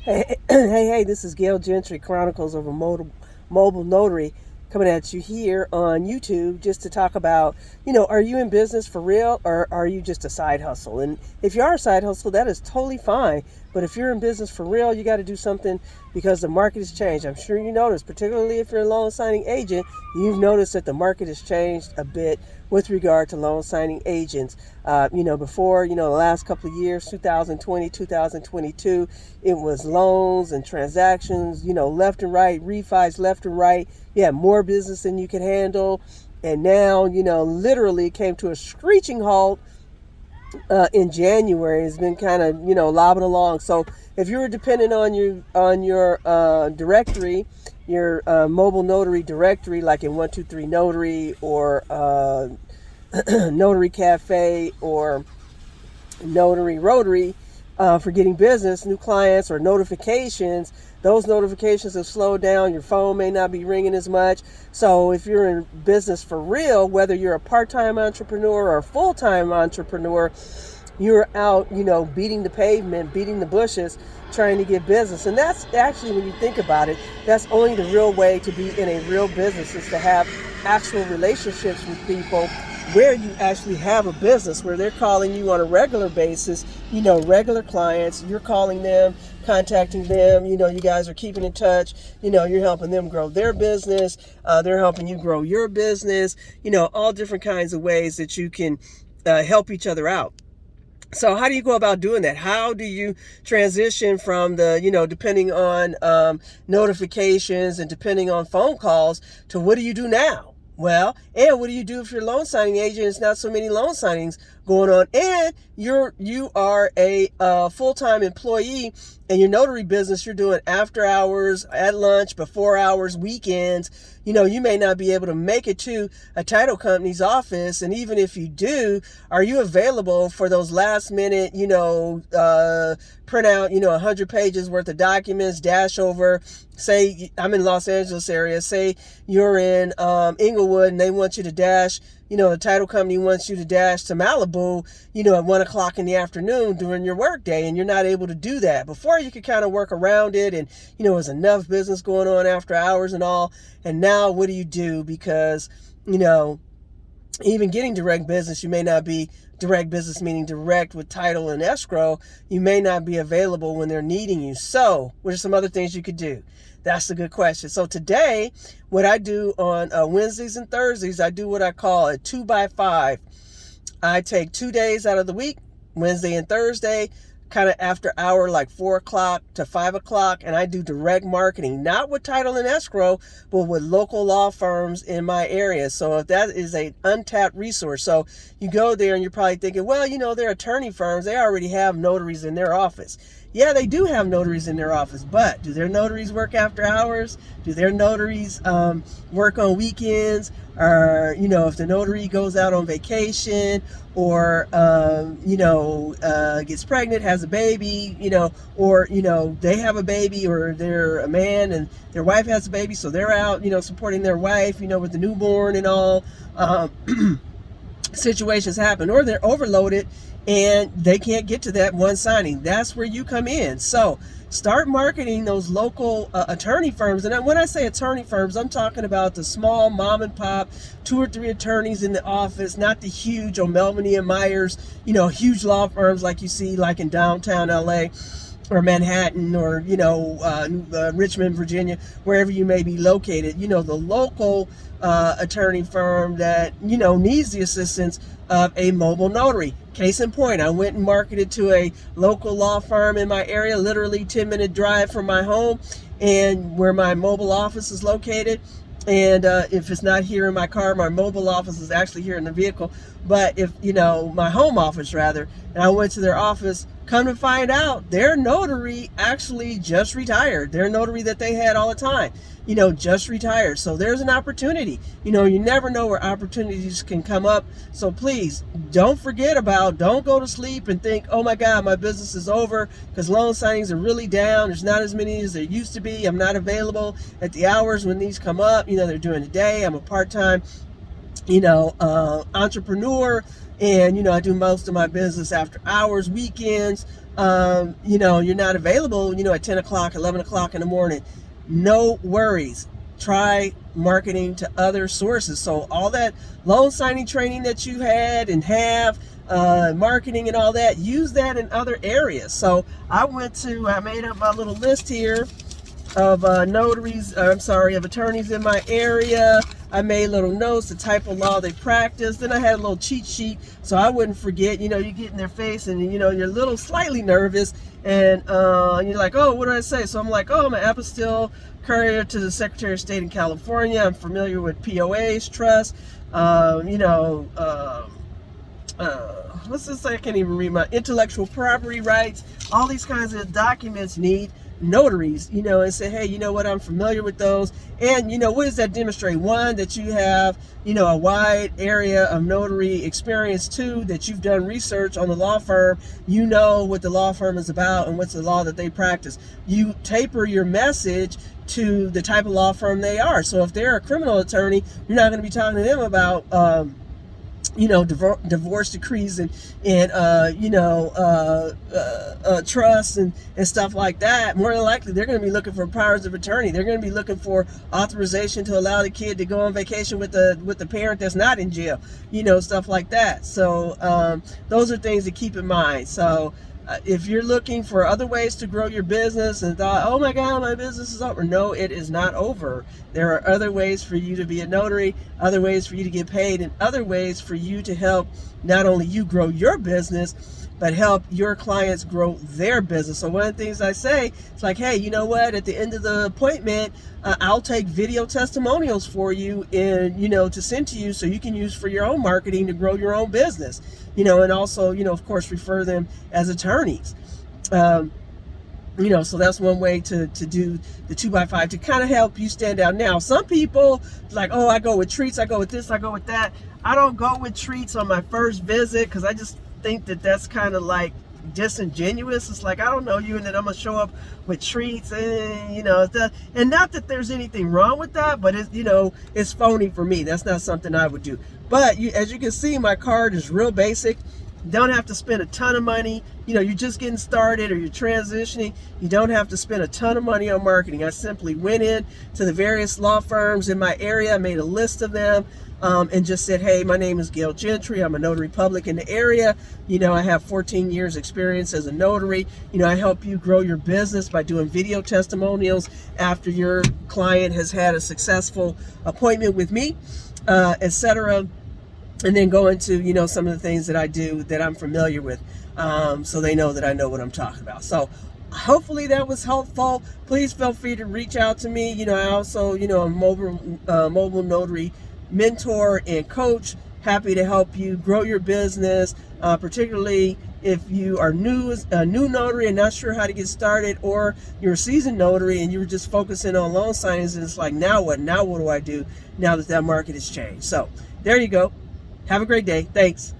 Hey, this is Gail Gentry, Chronicles of a Mobile Notary, coming at you here on YouTube just to talk about, are you in business for real or are you just a side hustle? And if you are a side hustle, that is totally fine. But if you're in business for real, you got to do something because the market has changed. I'm sure you noticed, particularly if you're a loan signing agent, you've noticed that the market has changed a bit with regard to loan signing agents. Before, the last couple of years, 2020, 2022, it was loans and transactions, left and right, refis left and right. You had more business than you could handle. And now, literally it came to a screeching halt in January. It's been kind of, lobbing along. So if you were dependent on your directory, your mobile notary directory, like in 123 Notary or Notary Cafe or Notary Rotary, for getting business, new clients, or notifications, those notifications have slowed down. Your phone may not be ringing as much. So if you're in business for real, whether you're a part-time entrepreneur or a full-time entrepreneur, you're out, beating the pavement, beating the bushes, trying to get business. And that's actually, when you think about it, that's only the real way to be in a real business, is to have actual relationships with people where you actually have a business, where they're calling you on a regular basis, regular clients, you're calling them, contacting them, you guys are keeping in touch, you're helping them grow their business, they're helping you grow your business, all different kinds of ways that you can help each other out. So how do you go about doing that? How do you transition from the, depending on notifications and depending on phone calls, to what do you do now? Well, and what do you do if you're a loan signing agent? It's not so many loan signings going on, and you are a full-time employee in your notary business. You're doing after hours, at lunch, before hours, weekends. You may not be able to make it to a title company's office, and even if you do, are you available for those last minute, print out, 100 pages worth of documents, dash over? Say I'm in Los Angeles area. Say you're in Inglewood, and they want you to dash. The title company wants you to dash to Malibu, at 1:00 in the afternoon during your work day, and you're not able to do that. Before, you could kind of work around it, and, there's enough business going on after hours and all. And now what do you do? Because, even getting direct business, you may not be direct business, meaning direct with title and escrow. You may not be available when they're needing you. So what are some other things you could do? That's a good question. So today, what I do on Wednesdays and Thursdays, I do what I call a 2x5. I take 2 days out of the week, Wednesday and Thursday, kind of after hour, like 4:00 to 5:00, and I do direct marketing, not with title and escrow, but with local law firms in my area. So if that is an untapped resource, so you go there and you're probably thinking, well, they're attorney firms, they already have notaries in their office. Yeah, they do have notaries in their office, but do their notaries work after hours? Do their notaries work on weekends? Or, if the notary goes out on vacation or, gets pregnant, has a baby, or, they have a baby, or they're a man and their wife has a baby, so they're out, supporting their wife, with the newborn and all. Situations happen, or they're overloaded and they can't get to that one signing. That's where you come in. So start marketing those local attorney firms. And when I say attorney firms, I'm talking about the small mom and pop, 2 or 3 attorneys in the office, not the huge O'Melveny and Myers, huge law firms like you see like in downtown LA or Manhattan or, Richmond, Virginia, wherever you may be located. The local attorney firm that, needs the assistance of a mobile notary. Case in point, I went and marketed to a local law firm in my area, literally 10-minute drive from my home and where my mobile office is located. And if it's not here in my car, my mobile office is actually here in the vehicle. But if, my home office rather, and I went to their office, come to find out their notary actually just retired. Their notary that they had all the time, just retired. So there's an opportunity. You never know where opportunities can come up. So please don't go to sleep and think, oh my God, my business is over, because loan signings are really down. There's not as many as there used to be. I'm not available at the hours when these come up. They're doing a day. I'm a part-time, entrepreneur. And, I do most of my business after hours, weekends, you're not available, at 10 o'clock, 11 o'clock in the morning. No worries. Try marketing to other sources. So all that loan signing training that you had and have, marketing and all that, use that in other areas. So I made up my little list here of of attorneys in my area. I made little notes, the type of law they practice. Then I had a little cheat sheet so I wouldn't forget. You get in their face and, you're a little slightly nervous and you're like, oh, what do I say? So I'm like, oh, I'm an apostille courier to the Secretary of State in California. I'm familiar with POAs, trust, what's this? I can't even read my intellectual property rights. All these kinds of documents need notaries, and say, hey, you know what, I'm familiar with those. And what does that demonstrate? One, that you have a wide area of notary experience. Two, that you've done research on the law firm, what the law firm is about and what's the law that they practice. You taper your message to the type of law firm they are. So if they're a criminal attorney, you're not going to be talking to them about divorce decrees and trusts and stuff like that. More than likely, they're going to be looking for powers of attorney. They're going to be looking for authorization to allow the kid to go on vacation with the parent that's not in jail. Stuff like that. So those are things to keep in mind. So if you're looking for other ways to grow your business and thought, oh my God, my business is over. No, it is not over. There are other ways for you to be a notary, other ways for you to get paid, and other ways for you to help not only you grow your business, but help your clients grow their business. So one of the things I say, it's like, hey, you know what? At the end of the appointment, I'll take video testimonials for you and, to send to you so you can use for your own marketing to grow your own business, and also, of course, refer them as attorneys. So that's one way to do the 2x5 to kind of help you stand out. Now, some people like, oh, I go with treats, I go with this, I go with that. I don't go with treats on my first visit because I just think that that's kind of like disingenuous. It's like, I don't know you, and then I'm gonna show up with treats, and and not that there's anything wrong with that, but it's phony for me. That's not something I would do. But as you can see, my card is real basic. You don't have to spend a ton of money. You're just getting started or you're transitioning. You don't have to spend a ton of money on marketing. I simply went in to the various law firms in my area, I made a list of them, and just said, hey, my name is Gail Gentry. I'm a notary public in the area. I have 14 years experience as a notary. I help you grow your business by doing video testimonials after your client has had a successful appointment with me, etc. And then go into, some of the things that I do that I'm familiar with, so they know that I know what I'm talking about. So hopefully that was helpful. Please feel free to reach out to me. I also, a mobile notary mentor and coach. Happy to help you grow your business, particularly if you are a new notary and not sure how to get started, or you're a seasoned notary and you were just focusing on loan signings and it's like, now what? Now what do I do now that market has changed? So there you go. Have a great day. Thanks.